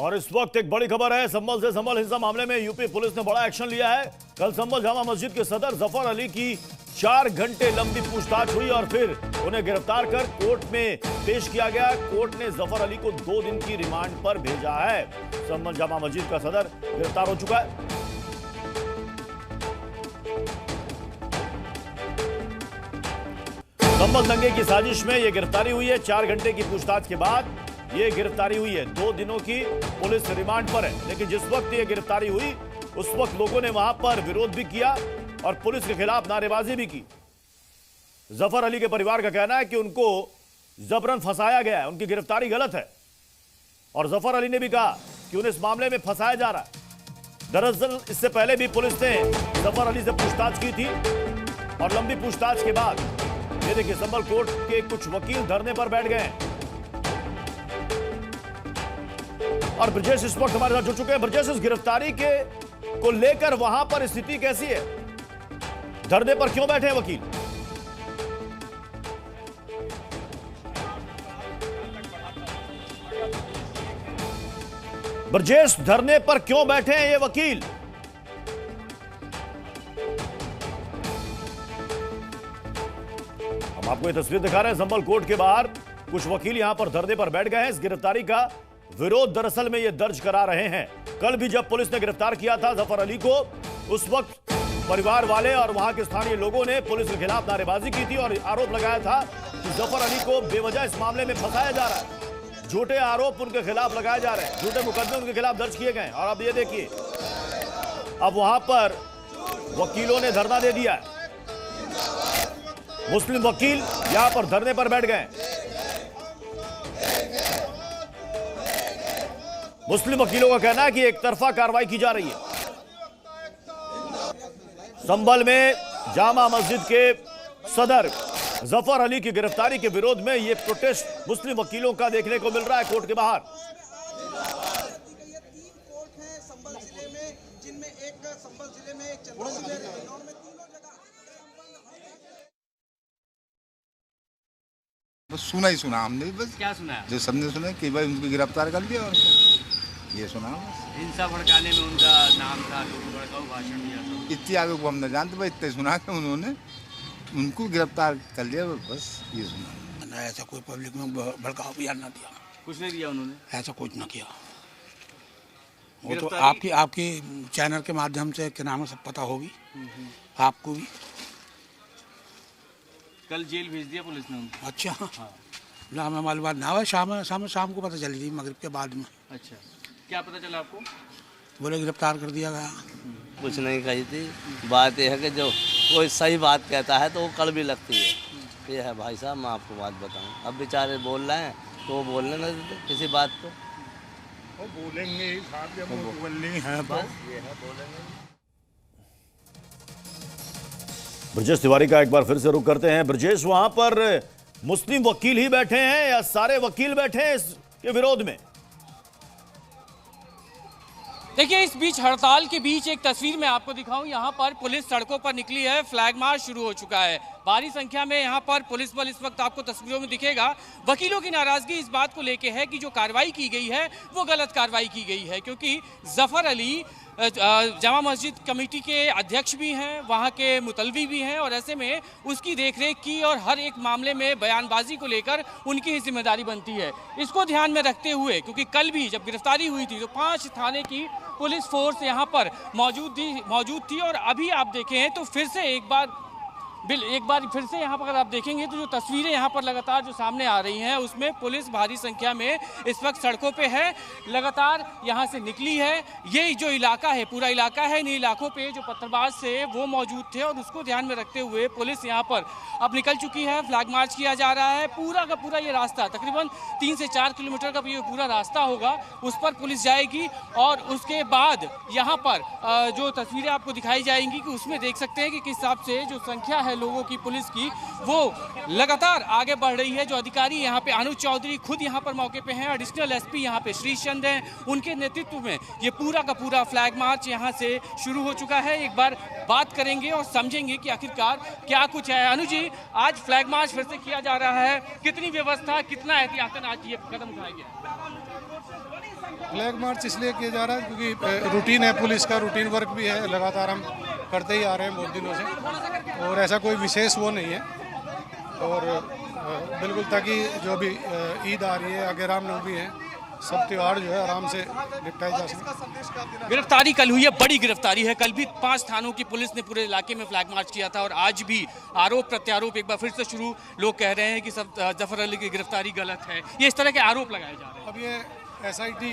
और इस वक्त एक बड़ी खबर है। संभल से संभल हिंसा मामले में यूपी पुलिस ने बड़ा एक्शन लिया है। कल संभल जामा मस्जिद के सदर जफर अली की 4 घंटे लंबी पूछताछ हुई और फिर उन्हें गिरफ्तार कर कोर्ट में पेश किया गया। कोर्ट ने जफर अली को 2 दिन की रिमांड पर भेजा है। संभल जामा मस्जिद का सदर गिरफ्तार हो चुका है। संभल दंगे की साजिश में यह गिरफ्तारी हुई है। 4 घंटे की पूछताछ के बाद यह गिरफ्तारी हुई है। 2 दिनों की पुलिस रिमांड पर है, लेकिन जिस वक्त यह गिरफ्तारी हुई उस वक्त लोगों ने वहां पर विरोध भी किया और पुलिस के खिलाफ नारेबाजी भी की। जफर अली के परिवार का कहना है कि उनको जबरन फंसाया गया है, उनकी गिरफ्तारी गलत है। और जफर अली ने भी कहा कि उन्हें इस मामले में फंसाया जा रहा है। दरअसल इससे पहले भी पुलिस ने जफर अली से पूछताछ की थी और लंबी पूछताछ के बाद ये देखिए संभल कोर्ट के कुछ वकील धरने पर बैठ गए हैं। और ब्रजेश इस वक्त हमारे साथ जुड़ चुके हैं। ब्रजेश, इस गिरफ्तारी को लेकर वहां पर स्थिति कैसी है? धरने पर क्यों बैठे हैं वकील? ब्रजेश, धरने पर क्यों बैठे हैं ये वकील? हम आपको ये तस्वीर दिखा रहे हैं। संभल कोर्ट के बाहर कुछ वकील यहां पर धरने पर बैठ गए हैं। इस गिरफ्तारी का विरोध दरअसल में ये दर्ज करा रहे हैं। कल भी जब पुलिस ने गिरफ्तार किया था जफर अली को, उस वक्त परिवार वाले और वहां के स्थानीय लोगों ने पुलिस के खिलाफ नारेबाजी की थी और आरोप लगाया था कि जफर अली को बेवजह इस मामले में फंसाया जा रहा है। झूठे आरोप उनके खिलाफ लगाए जा रहे हैं, झूठे मुकदमे उनके खिलाफ दर्ज किए गए। और अब ये देखिए, अब वहां पर वकीलों ने धरना दे दिया है। मुस्लिम वकील यहां पर धरने पर बैठ गए। मुस्लिम वकीलों का कहना है कि एक तरफा कार्रवाई की जा रही है। संभल में जामा मस्जिद के सदर जफर अली की गिरफ्तारी के विरोध में यह प्रोटेस्ट मुस्लिम वकीलों का देखने को मिल रहा है कोर्ट के बाहर। बस सुना ही सुना हमने, बस क्या सुना है? जो सबने सुना कि भाई उनको गिरफ्तार कर दिया और ये सुना बस। हिंसा भड़काने में उनका नाम था, भड़काऊ भाषण दिया था। इतनी आगे को हम न जानते, भाई इतने सुना कि उन्होंने उनको गिरफ्तार कर लिया, बस ये सुना। ऐसा कोई पब्लिक में भड़काऊ बयान ना दिया, कुछ नहीं दिया उन्होंने, ऐसा कुछ ना किया। वो तो आपकी चैनल के माध्यम से क्या नाम है सब पता होगी आपको भी। कल जेल भेज दिया पुलिस ने उनको। अच्छा हाँ। ना हमें मालूम ना हुआ, शाम को पता चली थी, मगरिब के बाद में। अच्छा, क्या पता चला आपको? बोले गिरफ्तार कर दिया गया। कुछ नहीं कही थी। बात यह है कि जो कोई सही बात कहता है तो वो कड़वी लगती है। ये है भाई साहब, मैं आपको बात बताऊं। अब बेचारे बोल रहे हैं तो वो बोलने न देते किसी बात को। वो बोलेंगे ही साहब, जब वो बोलनी है बस ये है, बोलेंगे। ब्रजेश तिवारी का एक बार फिर से रुख करते हैं। ब्रजेश, वहां पर मुस्लिम वकील ही बैठे हैं या सारे वकील बैठे हैं इसके विरोध में? देखिए, इस बीच हड़ताल के बीच एक तस्वीर मैं आपको दिखाऊं। यहाँ पर पुलिस सड़कों पर निकली है, फ्लैग मार्च शुरू हो चुका है। भारी संख्या में यहाँ पर पुलिस बल इस वक्त आपको तस्वीरों में दिखेगा। वकीलों की नाराजगी इस बात को लेकर है कि जो कार्रवाई की गई है वो गलत कार्रवाई की गई है, क्योंकि जफर अली जामा मस्जिद कमेटी के अध्यक्ष भी हैं, वहाँ के मुतलवी भी हैं और ऐसे में उसकी देखरेख की और हर एक मामले में बयानबाजी को लेकर उनकी ही जिम्मेदारी बनती है। इसको ध्यान में रखते हुए, क्योंकि कल भी जब गिरफ्तारी हुई थी तो 5 थाने की पुलिस फोर्स यहाँ पर मौजूद थी और अभी आप देखें तो फिर से एक बार फिर से यहाँ पर अगर आप देखेंगे तो जो तस्वीरें यहाँ पर लगातार जो सामने आ रही हैं उसमें पुलिस भारी संख्या में इस वक्त सड़कों पे है, लगातार यहाँ से निकली है। ये जो इलाका है, पूरा इलाका है, इन इलाकों पे जो पत्थरबाज से वो मौजूद थे और उसको ध्यान में रखते हुए पुलिस यहाँ पर अब निकल चुकी है। फ्लैग मार्च किया जा रहा है। पूरा का पूरा ये रास्ता तकरीबन 3 से 4 किलोमीटर का ये पूरा रास्ता होगा, उस पर पुलिस जाएगी और उसके बाद यहाँ पर जो तस्वीरें आपको दिखाई जाएंगी कि उसमें देख सकते हैं कि किस हिसाब से जो संख्या है लोगों की, पुलिस की, वो लगातार आगे बढ़ रही है। जो अधिकारी यहाँ पे अनुज चौधरी खुद यहाँ पर मौके पे हैं, एडिशनल एसपी यहाँ पे श्री चंद हैं, उनके नेतृत्व में ये पूरा का पूरा फ्लैग मार्च यहाँ से शुरू हो चुका है। एक बार बात करेंगे और समझेंगे कि आखिरकार क्या कुछ है। अनुज जी, आज फ्लैग मार्च फिर से किया जा रहा है, कितनी व्यवस्था, कितना एहतियातन आज ये कदम उठाया गया? फ्लैग मार्च इसलिए किया जा रहा है क्योंकि रूटीन है, पुलिस का रूटीन वर्क भी है, लगातार हम करते ही आ रहे हैं बहुत दिनों से, और ऐसा कोई विशेष वो नहीं है। और बिल्कुल ताकि जो भी ईद आ रही है, आगे रामनवमी है, सब त्यौहार जो है आराम से निपटाए जा सके। गिरफ्तारी कल हुई है, बड़ी गिरफ्तारी है। कल भी 5 थानों की पुलिस ने पूरे इलाके में फ्लैग मार्च किया था और आज भी आरोप प्रत्यारोप एक बार फिर से शुरू। लोग कह रहे हैं कि सब जफर अली की गिरफ्तारी गलत है, ये इस तरह के आरोप लगाए जा रहे हैं। अब ये एसआईटी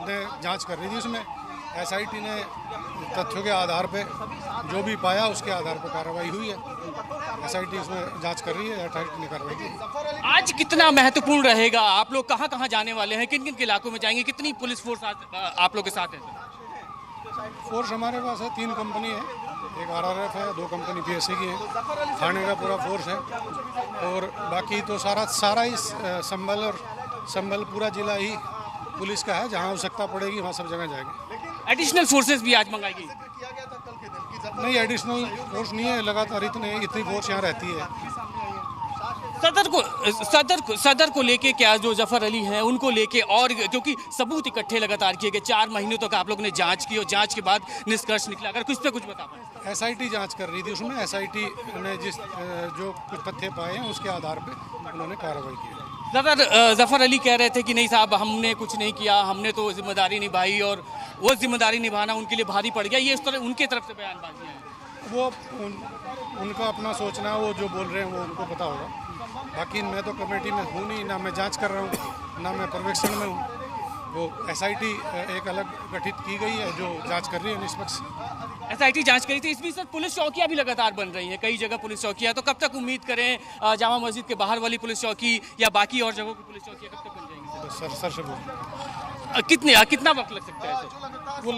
ने जांच कर रही थी, उसमें एसआईटी ने तथ्यों के आधार पे जो भी पाया उसके आधार पर कार्रवाई हुई है। एसआईटी उसमें जांच कर रही है, एसआईटी ने कार्रवाई की। आज कितना महत्वपूर्ण रहेगा? आप लोग कहाँ कहाँ जाने वाले हैं, किन किन के इलाकों में जाएंगे, कितनी पुलिस फोर्स आप लोग के साथ है? फोर्स हमारे पास है, 3 कंपनी है, एक आरआरएफ है, 2 कंपनी पीएससी की है, थाने का पूरा फोर्स है, और बाकी तो सारा ही संभल पूरा जिला ही पुलिस का है। जहाँ आवश्यकता पड़ेगी वहाँ सब जगह जाएंगे। एडिशनल फोर्सेस भी आज मंगाई गई? नहीं, एडिशनल फोर्स नहीं है, लगातार इतनी फोर्स यहाँ रहती है। सदर को लेके क्या जो जफर अली हैं उनको लेके, और क्योंकि सबूत इकट्ठे लगातार किए गए, 4 महीनों तक आप लोगों ने जांच की और जांच के बाद निष्कर्ष निकला, अगर कुछ पे कुछ बता पाए। एसआईटी जांच कर रही थी, उसमें एसआईटी ने जो कुछ तथ्य पाए हैं उसके आधार पे उन्होंने कार्रवाई की। जफर अली कह रहे थे कि नहीं साहब, हमने कुछ नहीं किया, हमने तो जिम्मेदारी निभाई और वो जिम्मेदारी निभाना उनके लिए भारी पड़ गया। ये इस तरह उनके तरफ से बयानबाजी है। वो उनका अपना सोचना, वो जो बोल रहे हैं वो उनको पता होगा। बाकी मैं तो कमेटी में हूँ नहीं, ना मैं जांच कर रहा हूँ, ना मैं पर्यवेक्षण में हूँ। वो एसआईटी एक अलग गठित की गई है जो जांच कर रही है निष्पक्ष। एसआईटी जांच करी थी। इस बीच पुलिस चौकियां भी लगातार बन रही हैं, कई जगह पुलिस चौकियां। तो कब तक उम्मीद करें जामा मस्जिद के बाहर वाली पुलिस चौकी या बाकी और जगहों की पुलिस चौकियां कब तक बन जाएंगी? सर से बोल कितना वक्त लग सकता है? वो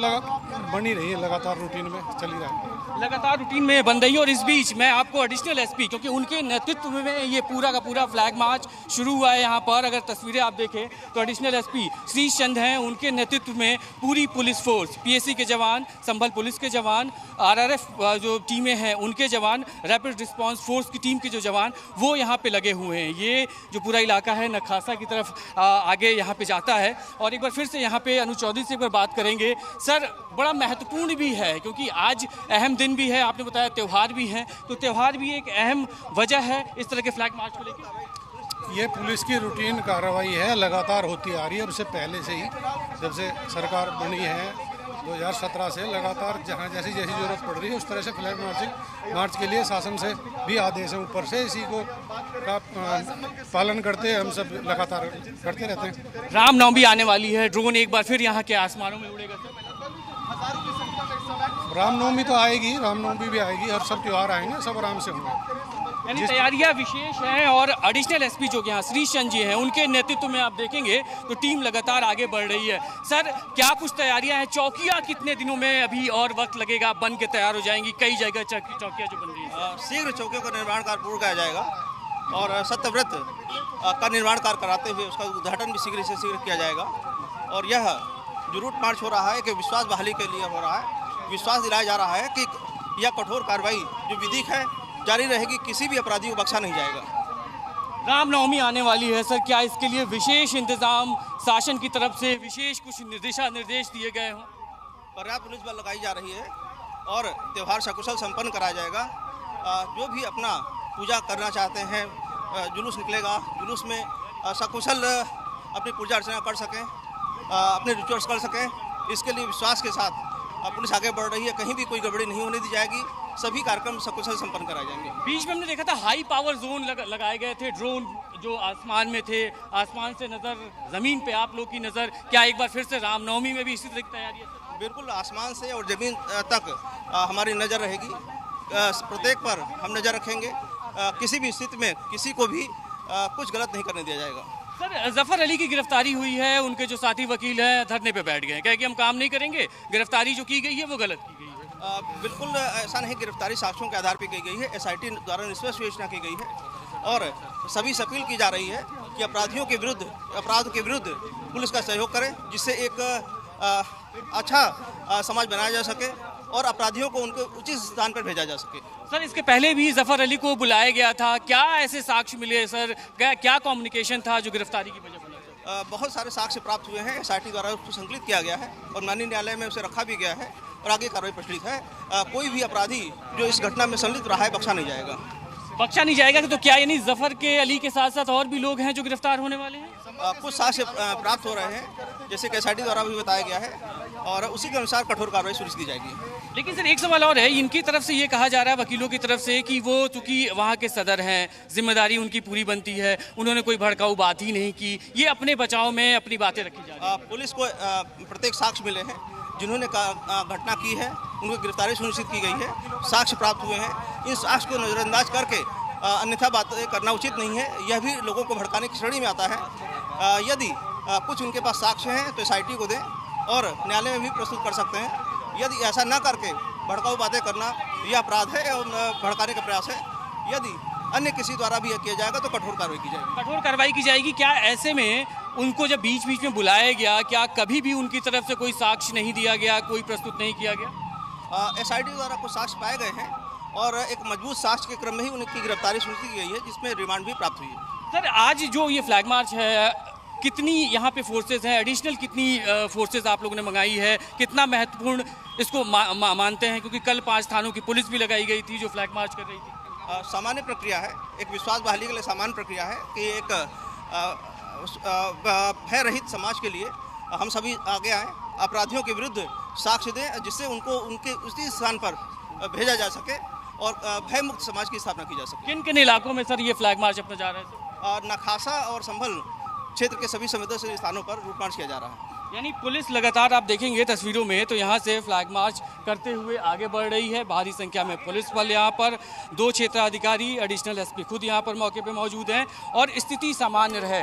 बनी रही है, लगातार रूटीन में चली रहा है, लगातार रूटीन में बन रही है। और इस बीच मैं आपको एडिशनल एसपी, क्योंकि उनके नेतृत्व में ये पूरा का पूरा फ्लैग मार्च शुरू हुआ है यहाँ पर, अगर तस्वीरें आप देखें तो एडिशनल एसपी श्रीश चंद हैं, उनके नेतृत्व में पूरी पुलिस फोर्स, पीएससी के जवान, संभल पुलिस के जवान, आरआरएफ जो टीमें हैं उनके जवान, रैपिड रिस्पांस फोर्स की टीम के जो जवान, वो यहाँ पे लगे हुए हैं। ये जो पूरा इलाका है नखासा की तरफ आगे यहाँ पे जाता है। और एक बार फिर से यहाँ पे अनुज चौधरी से एक बार बात करेंगे। सर, बड़ा महत्वपूर्ण भी है क्योंकि आज अहम दिन भी है, आपने बताया त्यौहार भी है, तो त्यौहार भी एक अहम वजह है इस तरह के फ्लैग मार्च को लेकर। ये पुलिस की रूटीन कार्रवाई है, लगातार होती आ रही है। उससे पहले से ही, जब से सरकार बनी है 2017 से, लगातार जहाँ जैसी जरूरत पड़ रही है उस तरह से फ्लैग मार्च के लिए शासन से भी आदेश है ऊपर से, इसी को का पालन करते हम सब लगातार करते रहते हैं। रामनवमी आने वाली है, ड्रोन एक बार फिर यहाँ के आसमानों में उड़ेगा। रामनवमी तो आएगी, रामनवमी भी आएगी, हर सब त्यौहार आएंगे, सब आराम से होंगे। यानी तैयारियां विशेष हैं। और एडिशनल एसपी जो यहाँ श्रीश चंद जी हैं, उनके नेतृत्व में आप देखेंगे तो टीम लगातार आगे बढ़ रही है। सर, क्या कुछ तैयारियां हैं? चौकियां कितने दिनों में अभी और वक्त लगेगा बन के तैयार हो जाएंगी? कई जगह चौकियां जो बन रही है, शीघ्र चौकियों का निर्माण कार्य पूर्ण किया जाएगा और सत्यव्रत का निर्माण कार्य कराते हुए उसका उद्घाटन भी शीघ्र से शीघ्र किया जाएगा। और यह जो रूट मार्च हो रहा है कि विश्वास बहाली के लिए हो रहा है, विश्वास दिलाया जा रहा है कि यह कठोर कार्रवाई जो विधिक है जारी रहेगी, किसी भी अपराधी को बख्शा नहीं जाएगा। रामनवमी आने वाली है सर, क्या इसके लिए विशेष इंतजाम शासन की तरफ से, विशेष कुछ दिशा निर्देश दिए गए हों? पर्याप्त पुलिस बल लगाई जा रही है और त्यौहार सकुशल संपन्न कराया जाएगा। जो भी अपना पूजा करना चाहते हैं, जुलूस निकलेगा, जुलूस में सकुशल अपनी पूजा अर्चना कर सकें, अपने रिचुअल्स कर सकें, इसके लिए विश्वास के साथ पुलिस आगे बढ़ रही है। कहीं भी कोई गड़बड़ी नहीं होने दी जाएगी, सभी कार्यक्रम सकुशल संपन्न कराए जाएंगे। बीच में हमने देखा था हाई पावर जोन लगाए गए थे, ड्रोन जो आसमान में थे, आसमान से नज़र, ज़मीन पे आप लोग की नज़र, क्या एक बार फिर से रामनवमी में भी इसी तरह की तैयारी है? बिल्कुल, आसमान से और ज़मीन तक हमारी नज़र रहेगी, प्रत्येक पर हम नज़र रखेंगे। किसी भी स्थिति में किसी को भी कुछ गलत नहीं करने दिया जाएगा। सर, जफर अली की गिरफ्तारी हुई है, उनके जो साथी वकील हैं धरने पे बैठ गए, कहे कि हम काम नहीं करेंगे, गिरफ्तारी जो की गई है वो गलत की गई है। बिल्कुल ऐसा नहीं, गिरफ्तारी साक्ष्यों के आधार पर की गई है, एसआईटी द्वारा निष्पक्ष विवेचना की गई है और सभी से अपील की जा रही है कि अपराधियों के विरुद्ध, अपराध के विरुद्ध पुलिस का सहयोग करें, जिससे एक अच्छा समाज बनाया जा सके और अपराधियों को उनके उचित स्थान पर भेजा जा सके। सर, इसके पहले भी जफर अली को बुलाया गया था, क्या ऐसे साक्ष्य मिले सर? क्या कम्युनिकेशन था जो गिरफ्तारी की वजह बना? बहुत सारे साक्ष्य प्राप्त हुए हैं। SIT द्वारा उसको संकलित किया गया है और माननीय न्यायालय में उसे रखा भी गया है और आगे कार्रवाई प्रचलित है। कोई भी अपराधी जो इस घटना में संलिप्त रहा है बख्शा नहीं जाएगा। बख्शा नहीं जाएगा। तो क्या यानी जफर के अली के साथ साथ और भी लोग हैं जो गिरफ्तार होने वाले हैं? कुछ साक्ष्य प्राप्त हो रहे हैं, जैसे कि SIT द्वारा भी बताया गया है, और उसी के अनुसार कठोर कार्रवाई सुनिश्चित की जाएगी। लेकिन सर एक सवाल और है, इनकी तरफ से ये कहा जा रहा है वकीलों की तरफ से कि वो चूंकि वहाँ के सदर हैं, जिम्मेदारी उनकी पूरी बनती है, उन्होंने कोई भड़काऊ बात ही नहीं की, ये अपने बचाव में अपनी बातें रखी जा रही हैं। पुलिस को प्रत्येक साक्ष्य मिले हैं, जिन्होंने घटना की है उनको गिरफ्तारी सुनिश्चित की गई है, साक्ष्य प्राप्त हुए हैं। इन साक्ष्य को नज़रअंदाज करके अन्यथा बातें करना उचित नहीं है। यह भी लोगों को भड़काने की श्रेणी में आता है। यदि कुछ उनके पास साक्ष्य हैं तो SIT को दें और न्यायालय में भी प्रस्तुत कर सकते हैं। यदि ऐसा न करके भड़काऊ बातें करना यह अपराध है और भड़काने का प्रयास है। यदि अन्य किसी द्वारा भी यह किया जाएगा तो कठोर कार्रवाई की जाएगी। कठोर कार्रवाई की जाएगी। क्या ऐसे में उनको जब बीच बीच में बुलाया गया, क्या कभी भी उनकी तरफ से कोई साक्ष्य नहीं दिया गया, कोई प्रस्तुत नहीं किया गया? SIT द्वारा कुछ साक्ष्य पाए गए हैं और एक मजबूत साक्ष्य के क्रम में ही उनकी गिरफ्तारी सुनिश्चित की गई है, जिसमें रिमांड भी प्राप्त हुई है। सर आज जो ये फ्लैग मार्च है, कितनी यहाँ पे फोर्सेस हैं, एडिशनल कितनी फोर्सेस आप लोगों ने मंगाई है, कितना महत्वपूर्ण इसको मानते हैं? क्योंकि कल 5 थानों की पुलिस भी लगाई गई थी जो फ्लैग मार्च कर रही थी। सामान्य प्रक्रिया है, एक विश्वास बहाली के लिए सामान्य प्रक्रिया है कि एक भय रहित समाज के लिए हम सभी आगे आएँ, अपराधियों के विरुद्ध साक्ष्य दें, जिससे उनको उनके उसी स्थान पर भेजा जा सके और भय मुक्त समाज की स्थापना की जा सके। किन किन इलाकों में सर ये फ्लैग मार्च अपना जा रहा है? नखासा और संभल क्षेत्र के सभी संवेदनशील स्थानों पर रूट मार्च किया जा रहा है। यानी पुलिस लगातार आप देखेंगे तस्वीरों में तो यहाँ से फ्लैग मार्च करते हुए आगे बढ़ रही है। भारी संख्या में पुलिस बल यहाँ पर, 2 क्षेत्राधिकारी, एडिशनल SP खुद यहाँ पर मौके पे मौजूद हैं और स्थिति सामान्य रहे।